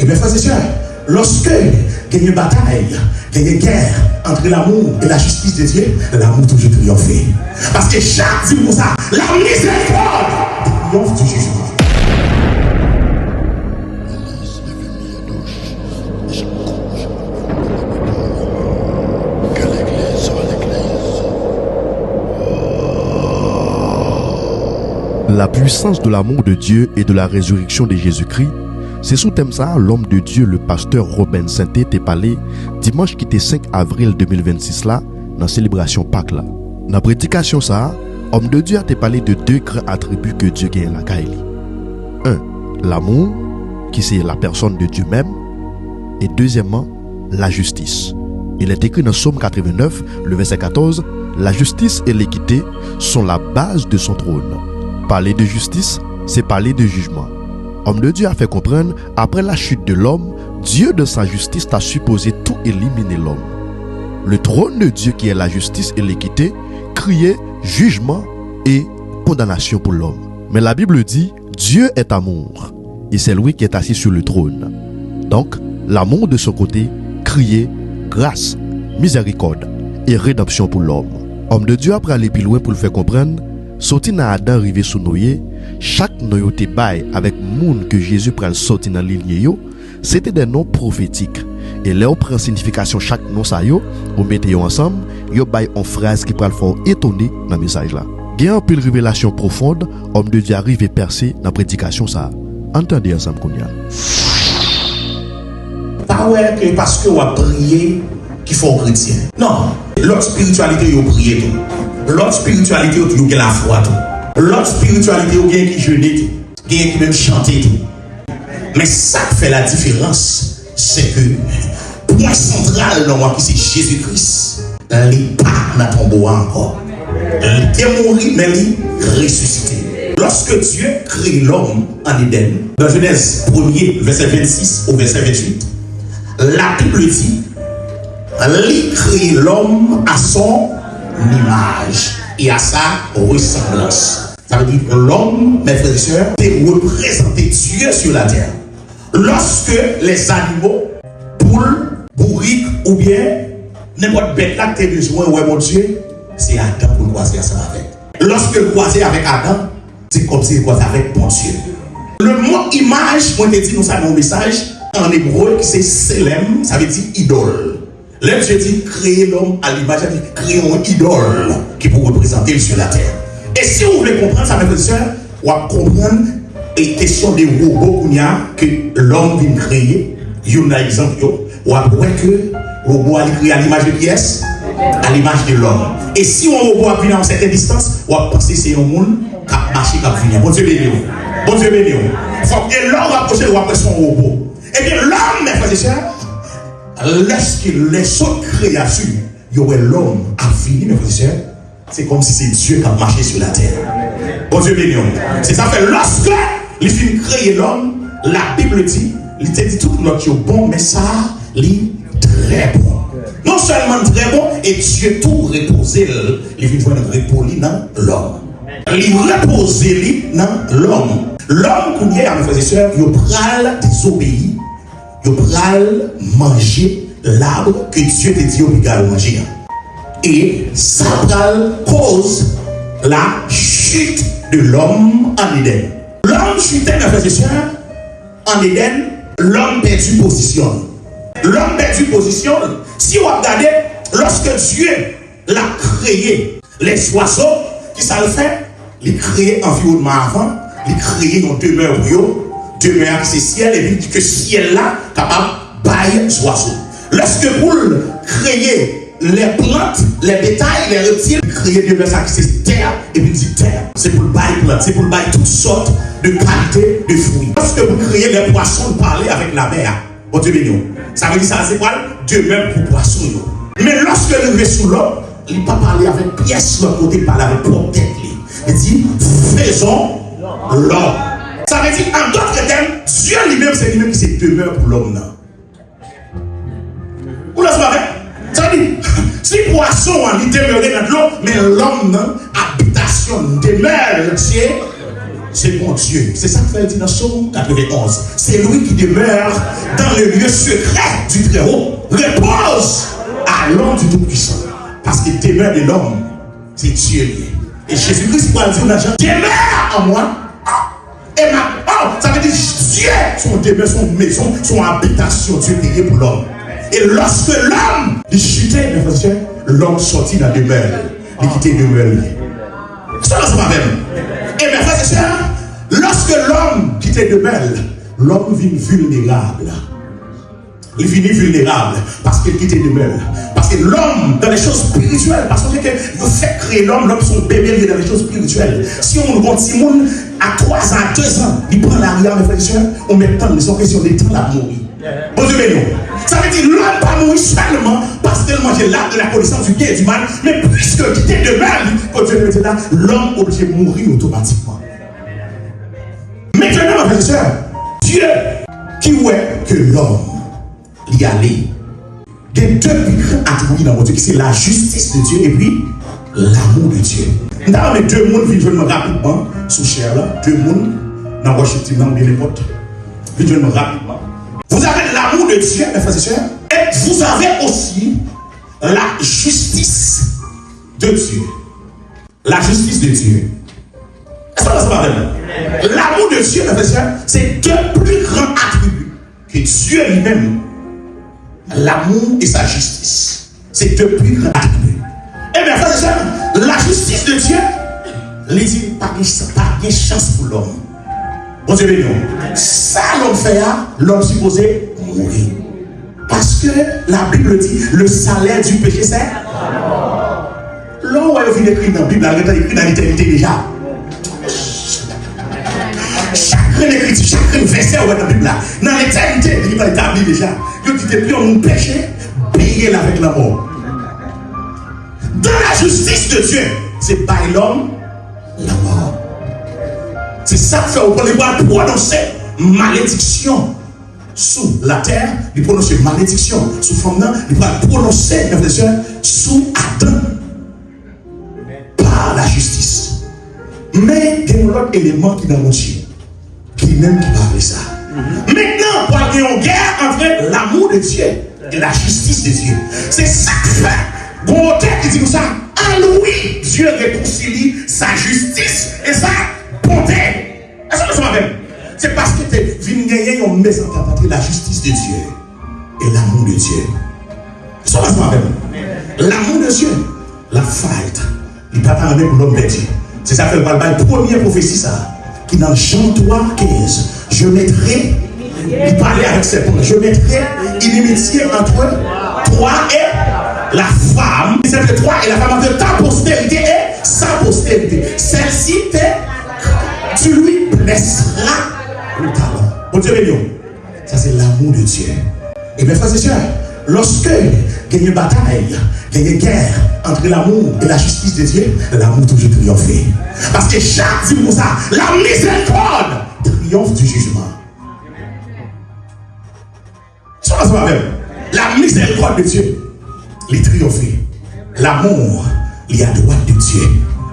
Et mes frères et sœurs, lorsque il y a une bataille, il y a une guerre entre l'amour et la justice de Dieu, l'amour toujours triomphe. Parce que chaque dit pour ça, la miséricorde triomphe du jugement. La puissance de l'amour de Dieu et de la résurrection de Jésus-Christ, c'est sous thème ça, l'homme de Dieu, le pasteur Robin Sainté, t'a parlé dimanche qui était 5 avril 2026 là, dans la célébration Pâques là. Dans la prédication ça, homme de Dieu a t'a parlé de deux grands attributs que Dieu gagne la Kaili. Un, l'amour, qui c'est la personne de Dieu même, et deuxièmement, la justice. Il est écrit dans Psaume 89, le verset 14, la justice et l'équité sont la base de son trône. Parler de justice, c'est parler de jugement. Homme de Dieu a fait comprendre, après la chute de l'homme, Dieu de sa justice a supposé tout éliminer l'homme. Le trône de Dieu qui est la justice et l'équité, criait jugement et condamnation pour l'homme. Mais la Bible dit, Dieu est amour, et c'est lui qui est assis sur le trône. Donc, l'amour de son côté, criait grâce, miséricorde et rédemption pour l'homme. Homme de Dieu après aller plus loin pour le faire comprendre, sorti dans Adam arrivé sous noyer, chaque noyau te bail avec moun que Jésus prend sorti dans l'île yo, c'était des noms prophétiques. Et là on prend signification chaque nom ça yo, on mette yo ensemble, yo bail en phrase qui pral fort étonné dans le message là. Gain en pile révélation profonde, homme de Dieu arrive et percé dans prédication ça. Entendez ensemble kounya. Pas ouais que parce que on a prié qu'il faut chrétien. Non, l'autre spiritualité yo prié tout. L'autre spiritualité, il y a la foi. L'autre spiritualité, il y a qui jeûne tout. Il y a qui même chanter tout. Mais ça qui fait la différence, c'est que le point central dans moi, qui c'est Jésus-Christ, il n'est pas dans ton tombeau encore. Il est mort, mais il est ressuscité. Lorsque Dieu crée l'homme en Éden, dans Genèse 1er, verset 26 au verset 28, la Bible dit, il crée l'homme à son image et à sa ressemblance. Ça veut dire que l'homme, mes frères et sœurs, peut représenter Dieu sur la terre. Lorsque les animaux, poules, bourriques ou bien n'importe bête là que tu as besoin, ouais mon Dieu, c'est Adam pour le croiser ensemble avec. Lorsque le croiser avec Adam, c'est comme si le croiser avec mon Dieu. Le mot image, moi je te dis, nous avons un message en hébreu qui c'est Selem, ça veut dire idole. Là, je dis créer l'homme à l'image, créer une idole qui peut représenter sur la terre. Et si vous voulez comprendre ça, mes frères et sœurs, on va comprendre les questions des robots que l'homme vient créer. Il y a un exemple, on va voir que le robot a créé à l'image de qui est? À l'image de l'homme. Et si un robot a venu à une certaine distance, on va penser que c'est un monde qui a marché, qui a fini. Bon Dieu béni. Bon Dieu béni. Il faut que l'homme approche, on va penser son robot. Et bien l'homme, mes frères et sœurs, lorsqu'il les autres créatures, il y aurait l'homme à finir, mes frères et sœurs, c'est comme si c'est Dieu qui a marché sur la terre. Bon Dieu béni. C'est ça fait lorsque les films créent l'homme, la Bible dit, il te dit tout notre bon, mais ça, il très bon. Non seulement très bon, et Dieu tout reposé, il vient jouer notre repos dans l'homme. Il repose dans l'homme. L'homme qu'on y a, mes frères et sœurs, il pral désobéir. Il pral manger l'arbre que Dieu te dit obligatoire de manger. Et ça pral cause la chute de l'homme en Éden. L'homme chutait, mes frères et sœurs, en Éden, l'homme perdu position. L'homme perdu position. Si vous regardez, lorsque Dieu l'a créé, les oiseaux, qui ça le fait? Il crée environnement avant, il crée une demeure demeure c'est ciel, et puis que ciel là, capable de bailler les oiseaux. Lorsque vous créez les plantes, les bétails, les reptiles, créer demeure ça qui c'est terre, et puis dit terre, c'est pour le bailler plantes, c'est pour le bailler toutes sortes de qualités de fruits. Lorsque vous créez les poissons, vous parlez avec la mer. Bon Dieu béni. Ça veut dire ça, c'est quoi? Dieu même pour poisson. Mais lorsque il est sous l'eau, il ne peut pas parler avec pièce, l'autre côté, il parle avec propre tête. Il dit, faisons l'homme. Ça veut dire, en d'autres termes, Dieu lui-même, c'est lui-même qui se demeure pour l'homme. Vous laissez pas. Ça veut dire, si poisson, il demeurait dans l'eau, mais l'homme, habitation, demeure, c'est C'est mon Dieu. C'est ça que fait dit dans Psaume 91. C'est lui qui demeure dans le lieu secret du Très-Haut. Repose à l'homme du Tout-Puissant. Parce que demeure de l'homme, c'est Dieu. Et Jésus-Christ pourra dire aux gens, demeure en moi. Et ça veut dire Dieu, son demeure, son maison, son habitation, Dieu payé pour l'homme. Et lorsque l'homme il chutait, l'homme sortit de la demeure. Il quittait la demeure. Ça va même. Et mes frères et sœurs, lorsque l'homme quittait la demeure, l'homme vit vulnérable. Il finit vulnérable parce qu'il quitte la demeure. Parce que l'homme, dans les choses spirituelles, parce que vous faites créer l'homme, son bébé dans les choses spirituelles. Si on voit Simon à 3 ans, 2 ans, il prend l'arrière, mes frères et sœurs, on met tant de son question des temps à mourir. Bon Dieu béni. Ça veut dire l'homme pas mourir seulement parce qu'il mange l'arbre de la connaissance du bien et du mal, mais puisque quitter demeure, quand Dieu le dit là, l'homme est obligé de mourir automatiquement. Maintenant, mes frères et sœurs, Dieu qui ouais que l'homme y aller. Il y a 2 grands attributs dans mon Dieu, c'est la justice de Dieu et puis l'amour de Dieu. Nous avons 2 mondes qui viennent rapidement sous chair là, 2 mondes dans Washington, dans les potes. Viennent rapidement. Vous avez l'amour de Dieu, mes frères et sœurs, et vous avez aussi la justice de Dieu. La justice de Dieu. Est-ce que ça va vraiment? L'amour de Dieu, mes frères et sœurs, c'est 2 plus grands attributs que Dieu lui-même. L'amour et sa justice. C'est 2 plus grands attributs. Et bien, frères et sœurs, la justice de Dieu, les dit pas de chance pour l'homme. Bon Dieu béni. Ça, l'homme fait, l'homme supposé mourir. Parce que la Bible dit, le salaire du péché, c'est l'homme où il est écrit dans la Bible, il est écrit dans l'éternité déjà. Chaque écriture, chaque verset dans la Bible, dans l'éternité, il est établi déjà. Il dit depuis on nous péché, payer avec la mort. Dans la justice de Dieu, c'est par l'homme la mort. C'est ça que fait au pouvoir prononcer malédiction sous la terre, il prononce malédiction sous Fondant, il va prononcer sous Adam par la justice. Mais il y a un autre élément qui est dans mon Dieu, qui même qui parle de ça. Maintenant, pour qu'il y ait une guerre entre l'amour de Dieu et la justice de Dieu. C'est ça que fait. Bon auteur qui dit comme ça, ah oui, Dieu réconcilie sa justice et sa bonté. Est-ce que ça va même? C'est parce que tu viens gagner une maison entre la justice de Dieu et l'amour de Dieu. Est-ce que ça va même? L'amour de Dieu, la fight, il pas parlé pour l'homme de Dieu. C'est ça que le première prophétie, ça, qui dans Jean 3, 15, je mettrai, il parlait avec ses points, je mettrai inimitié entre toi et la femme. C'est toi et la femme entre ta postérité et sa postérité. Celle-ci, tu lui blesseras le talon. Bon Dieu béni. Ça, c'est l'amour de Dieu. Et mes frères et sœurs, lorsque il y a une bataille, il y a une guerre entre l'amour et la justice de Dieu, l'amour toujours triomphe. Parce que Jacques dit pour ça, la miséricorde triomphe du jugement. Ça va même. La miséricorde de Dieu, il triomphe. L'amour, il est à droite de Dieu.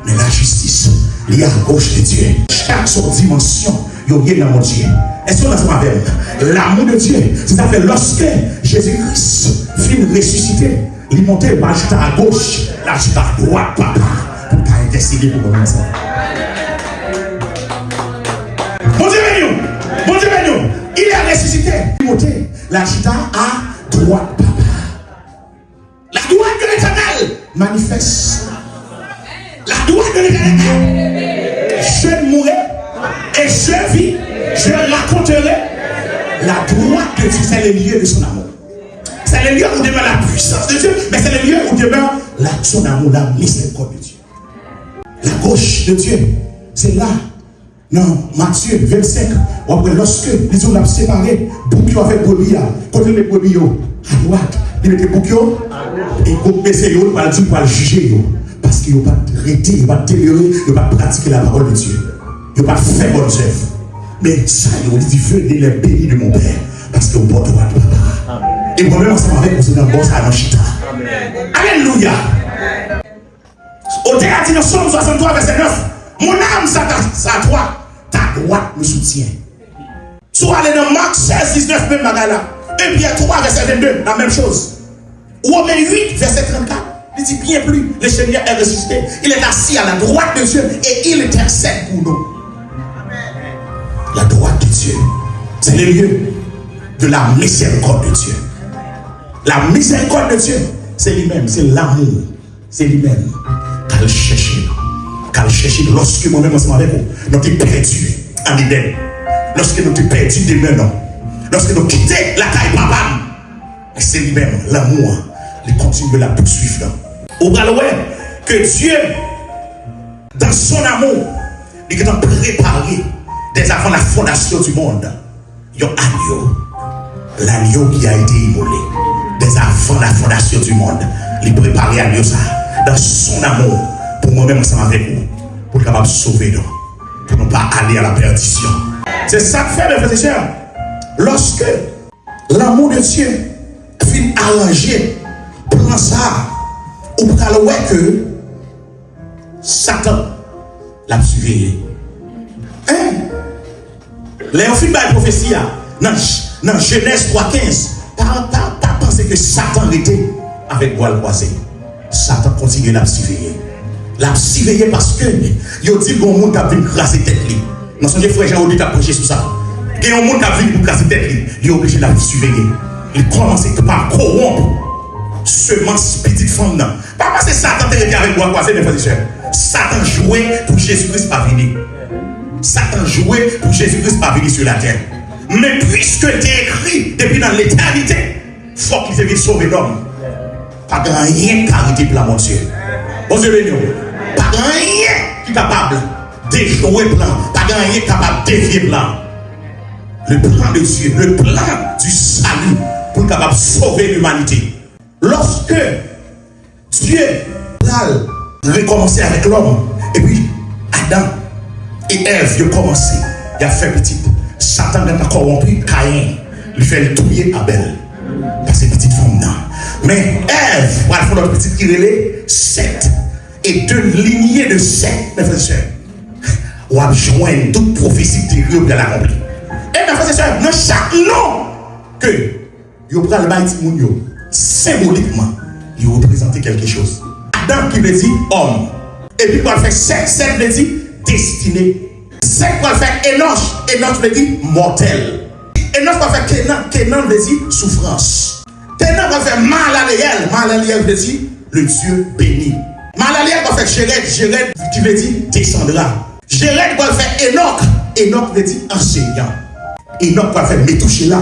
Mais la justice, il est à gauche de Dieu. Chaque son dimension, il y a dans mon Dieu. Est-ce qu'on a ça même? L'amour de Dieu, c'est ça fait lorsque Jésus-Christ finit ressusciter, il montait par à gauche, là à droite, papa, pour t'intercéder pour commencer. Mon Dieu béni, mon Dieu béni, il est ressuscité, il montait, là à droite, papa. La droite de l'Éternel manifeste. La droite de l'Éternel. Je mourrai et je vis, je raconterai. La droite de Dieu, c'est le lieu de son amour. C'est le lieu où demeure la puissance de Dieu, mais c'est le lieu où demeure son amour, la miséricorde de Dieu. La gauche de Dieu, c'est là. Non, Matthieu 25, après lorsque les hommes l'ont séparé, Boukio avec Bobia, côté les Bobio, à droite, il mettait Boukio, et pour baisser, il va dire, pour juger, parce qu'il n'a pas traité, il n'a pas toléré, il n'a pas pratiqué la parole de Dieu. Il n'a pas fait bonne œuvre. Mais ça, il dit, venez les bénis de mon Père, parce que vous portez droit de papa. Et moi-même, ensemble avec vous, c'est dans le bon salon chita. Alléluia. Au théâtre, dans Somme 63, verset 9, mon âme, ça à toi, droite me soutient. Soit aller dans Marc 16, 19, même bagarre là. 1 Pierre 3, verset 22, la même chose. Romains 8, verset 34. Il dit bien plus, le Seigneur est ressuscité. Il est assis à la droite de Dieu et il intercède pour nous. La droite de Dieu, c'est le lieu de la miséricorde de Dieu. La miséricorde de Dieu, c'est lui-même, c'est l'amour. C'est lui-même. Qu'elle cherche. Qu'elle cherche. Lorsque moi-même, ensemble avec vous, nous sommes perdus en Éden. Lorsque nous sommes perdus demain, lorsque nous quittons la caille papa, c'est lui-même, l'amour. Il continue de la poursuivre. Au bras que Dieu, dans son amour, il a préparé dès avant la fondation du monde. Il y a l'agneau qui a été immolé dès avant la fondation du monde. Il a préparé l'agneau ça dans son amour pour moi-même ensemble avec vous, pour capable sauver nous, pour ne pas aller à la perdition. C'est ça que fait, mes frères et sœurs. Lorsque l'amour de Dieu finit arranger, prend ça, ou pour que Satan l'a surveillé. Hein? Les enfants de la prophétie, dans Genèse 3,15, pas penser que Satan était avec voile croisé. Satan continue à la surveiller. La surveiller parce que il dit que le monde a vu craser tête. Nous sommes des frères Jean-Audit à prêcher sur ça. Il y a un monde qui a vu pour craser tête. Il est obligé de la surveiller. Il commence par corrompre semence petite femme. Pas parce que Satan était avec voile croisé, mes frères et sœurs. Satan jouait pour Jésus-Christ pas venir. Satan jouait pour Jésus-Christ pas venir sur la terre. Mais puisque tu es écrit depuis dans l'éternité, il faut qu'il vienne sauver l'homme. Pas de rien qui arrêter pour mon Dieu. Bon Dieu béni. Pas de rien qui est capable de jouer le plan. Pas de rien qui est capable de dévier le plan. Le plan de Dieu, le plan du salut pour être capable de sauver l'humanité. Lorsque Dieu a recommencé avec l'homme, et puis Adam et Ève, ils ont commencé, ils ont fait petit. Satan a corrompu Caïn, il fait le touiller Abel. Parce que petite femme, non. Mais Ève, on va faire notre petite qui relève 7. Et 2 lignées de 7, mes frères et sœurs. On va joindre toute prophétie terrible de l'accomplir. Et mes frères et sœurs, dans chaque nom que vous prenez le bail symboliquement, il représente quelque chose. Adam qui veut dire homme. Et puis, on va faire 7 veut dire destiné. 5 va faire Enoch veut dire mortel. Enoch va faire Kenan veut dire souffrance. Kenan va faire Malaliel veut dire le Dieu béni. Malaliel va faire Jéred qui veut dire descendra. Jéred va faire Enoch veut dire enseignant. Enoch va faire Metouchéla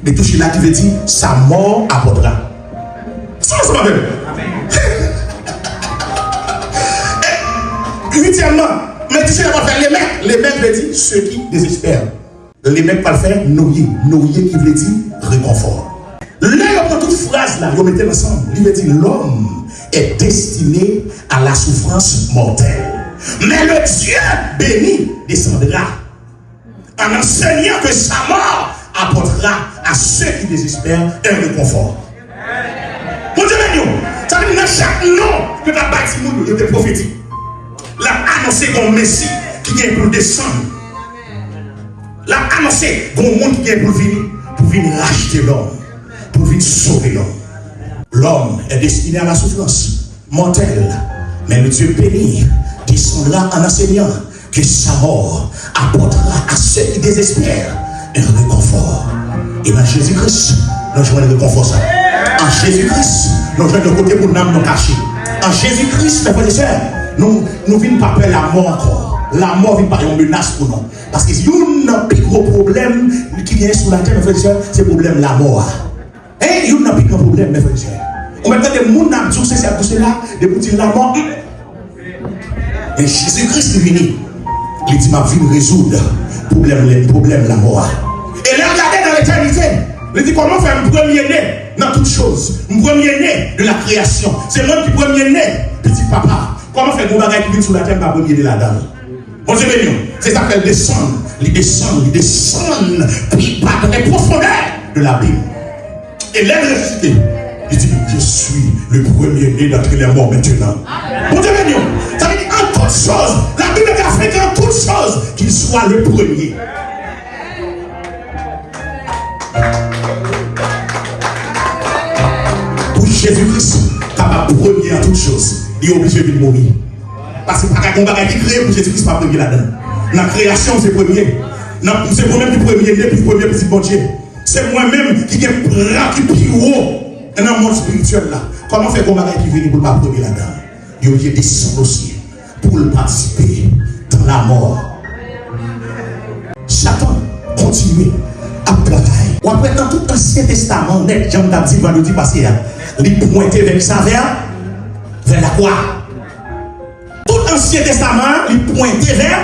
qui veut dire sa mort apportera. Ça c'est pas même. Huitièmement, mais tu sais, on va faire les mecs veut dire ceux qui désespèrent. Les mecs va faire noyer qui veut dire réconfort. Là, on prend toute phrase là, on mettait ensemble. Il veut dire l'homme est destiné à la souffrance mortelle. Mais le Dieu béni descendra en enseignant que sa mort apportera à ceux qui désespèrent un réconfort. Mon Dieu, ça veut dire dans chaque nom que tu as bâti, il était prophétique. L'a annoncé comme Messie qui vient pour descendre. L'a annoncé comme monde qui vient pour venir racheter l'homme, pour venir sauver l'homme. L'homme est destiné à la souffrance mortelle, mais le Dieu béni descendra en enseignant que sa mort apportera à ceux qui désespèrent un réconfort. Et dans Jésus-Christ, nous jouons le réconfort ça. En Jésus-Christ, nous jouons le côté pour nous nous cacher. En Jésus-Christ, mes frères et sœurs, nous ne venons pas peur la mort encore. La mort vient pas une menace pour nous. Parce que si il y a un plus gros problème qui vient sur la terre, mes frères et sœurs, c'est le problème de la mort. Et il y a un plus gros problème, mes frères et sœurs. On met des gens qui ont c'est là, des petits la mort. Mais Jésus-Christ est venu. Il dit, ma vie résoudre le problème de la mort. Et là, regardez dans l'éternité. Il dit, comment faire un premier-né dans toutes choses. Un premier-né de la création. C'est moi qui premier-né, petit papa. Comment faire un bagage qui vient sur la terre par premier de la dame? Bon Dieu béni. C'est ça qu'elle descend. Il descend. Puis par les profondeurs de la Bible. Et l'électricité. Il dit, je suis le premier-né d'entre les morts maintenant. Bon Dieu béni. Ça veut dire, en toute toutes choses, la Bible a fait qu'en toutes choses, qu'il soit le premier. Pour Jésus-Christ, capable premier en toutes choses, il est obligé de mourir. Parce que on va créer pour Jésus-Christ pas premier là-dedans. Dans la création, c'est premier. C'est moi-même qui premier, depuis premier petit bon Dieu. C'est moi-même qui est plus haut dans le monde spirituel là. Comment faire qu'on va qui vient pour pas premier là-dedans? Il y a des descendre aussi pour participer dans la mort. Satan continue à travailler. Ou après dans tout l'Ancien Testament, net, Jean t'a dit vendredi passé, il pointait vers la croix. Tout l'Ancien Testament, il pointait vers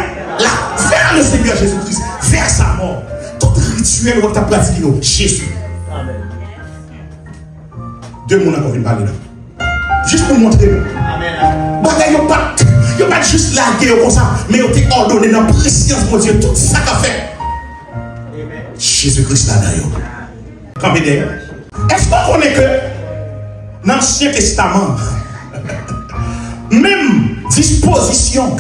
le Seigneur Jésus-Christ, vers sa mort. Tout rituel où tu as pratiqué, Jésus. Deux mots encore une parler là. Juste pour montrer. Bagaille, il n'y a pas juste largué comme ça, mais il a ordonné dans la préscience de Dieu tout ça qu'a fait. Jésus-Christ là d'ailleurs. Est-ce qu'on connaît que dans l'Ancien Testament, même disposition,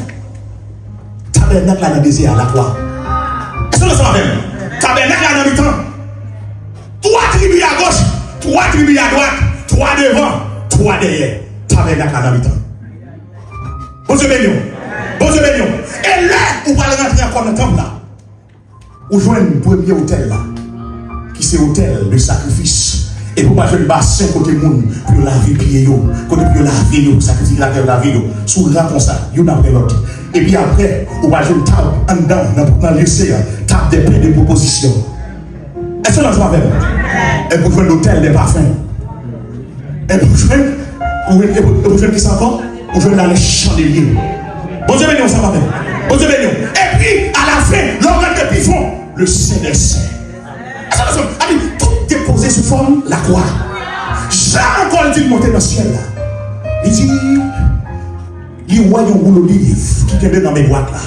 tabernacle là dans le désert, à la croix. Est-ce que vous savez? Tabernacle là dans le temps. 3 tribus à gauche, 3 tribus à droite, 3 devant, 3 derrière. Tabernacle là dans le temps. Bon Dieu béni. Bon Dieu béni. Et là, vous allez rentrer encore dans le temple là. Vous jouez un premier hôtel là, qui c'est hôtel de sacrifice. Et pour pas jouer le bassin côté monde, pour laver pied, côté pour laver, sacrifier la terre, laver, sous le comme ça, il y en a l'autre. Et puis après, vous va jouer une table en dedans, dans le lycée, table des paix de proposition. Est-ce que vous avez et pour jouer l'hôtel des parfums. Et pour jouer qui s'en va, pour jouer dans les chandeliers. Bon Dieu béni, on s'en va. Bon Dieu béni. Et puis, à la fin, l'organe de pifon, le Saint des Saints. Est-ce que vous avez tout déposé sous forme la croix. Jamais encore dit de monter dans le ciel là. Il dit, il voit un rouleau de livre qui est dans mes boîtes là.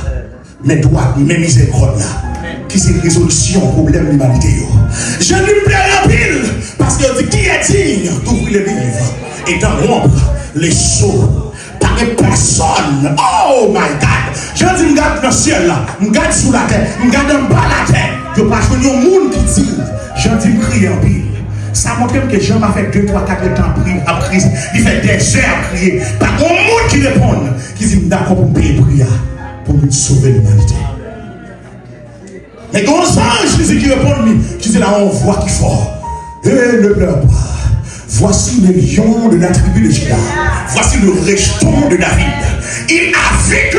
Mes droits, mes miséricordes là. Qui c'est résolution au problème de l'humanité. Je lui plais en pile. Parce qu'il dit, qui est digne d'ouvrir le livre et d'en rompre les sceaux. Par personne. Oh my God. Je dis, me garde dans le ciel là. Me garde sous la terre. Me garde en bas la terre. Je ne peux pas jouer un monde qui dit, je dis, me crier en pile. Ça montre que Jean m'a fait 2, 3, 4 temps à crise. Il fait des heures à crier. Par un monde qui répond, qui dit, d'accord pour me payer prière, pour me sauver l'humanité. Mais quand ange qui répond, qui dit là, on voit qu'il fort. Et ne pleure pas. Voici le lion de la tribu de Juda. Voici le rejeton de David. Il a vécu.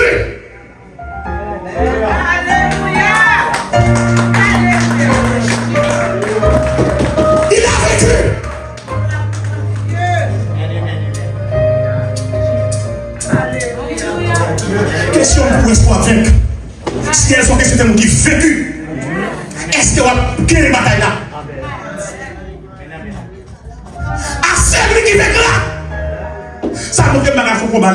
Alléluia. Il a vécu. Question pour espoir vaincre. Si elles sont des gens qui ont vécu, est-ce qu'il y a une bataille là? À celui qui vécu là, ça nous fait un combat.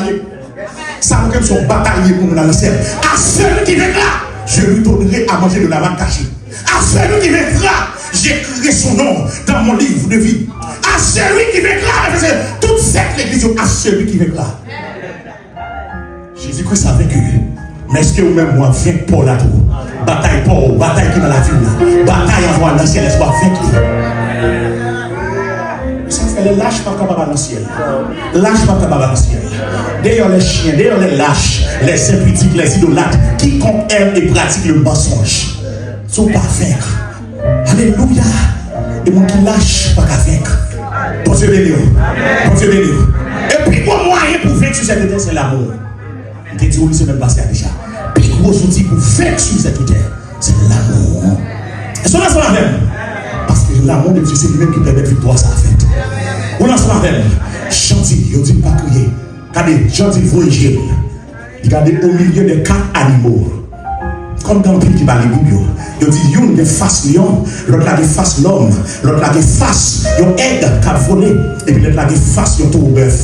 Ça nous fait son bataille pour nous dans le ciel. À celui qui vécu là, je lui donnerai à manger de la manne cachée. À celui qui vécu là, j'écrirai son nom dans mon livre de vie. À celui qui vécu là, toute cette église, à celui qui vécu là. Jésus-Christ a vécu. Mais est-ce que vous-même, moi, vaincu pour la tour? Bataille pour, bataille qui est dans la ville. Bataille en voie dans le ciel, est-ce qu'on vaincu? Ça fait les lâches pas capables dans le ciel. Lâches pas capables dans le ciel. D'ailleurs, les chiens, d'ailleurs, les lâches, les impudiques, les idolâtres, quiconque aime et pratique le mensonge, ne sont pas vaincre. Alléluia. Et mon qui lâche, pas qu'à vaincre. Bon Dieu béni. Bon Dieu béni. Et puis, pour moyen pour vaincre sur cette terre, c'est l'amour. Je te dis, oui, c'est même passé déjà. Puis, gros outil pour vaincre sur cette terre, c'est l'amour. Et ce n'est pas même. Parce que l'amour de Dieu, c'est lui-même qui permet de victoire, ça a fait. On lance la même. Gentil, il dit pas crier. Regardez, gentil, voyager. Regardez au milieu des 4 animaux. Comme dans le pays qui va les bouilles. Il dit, il y a une face lion, l'autre a des face l'homme, l'autre a des face, il y a aide qui a volé, et puis l'autre a des face, il y a tout au bœuf.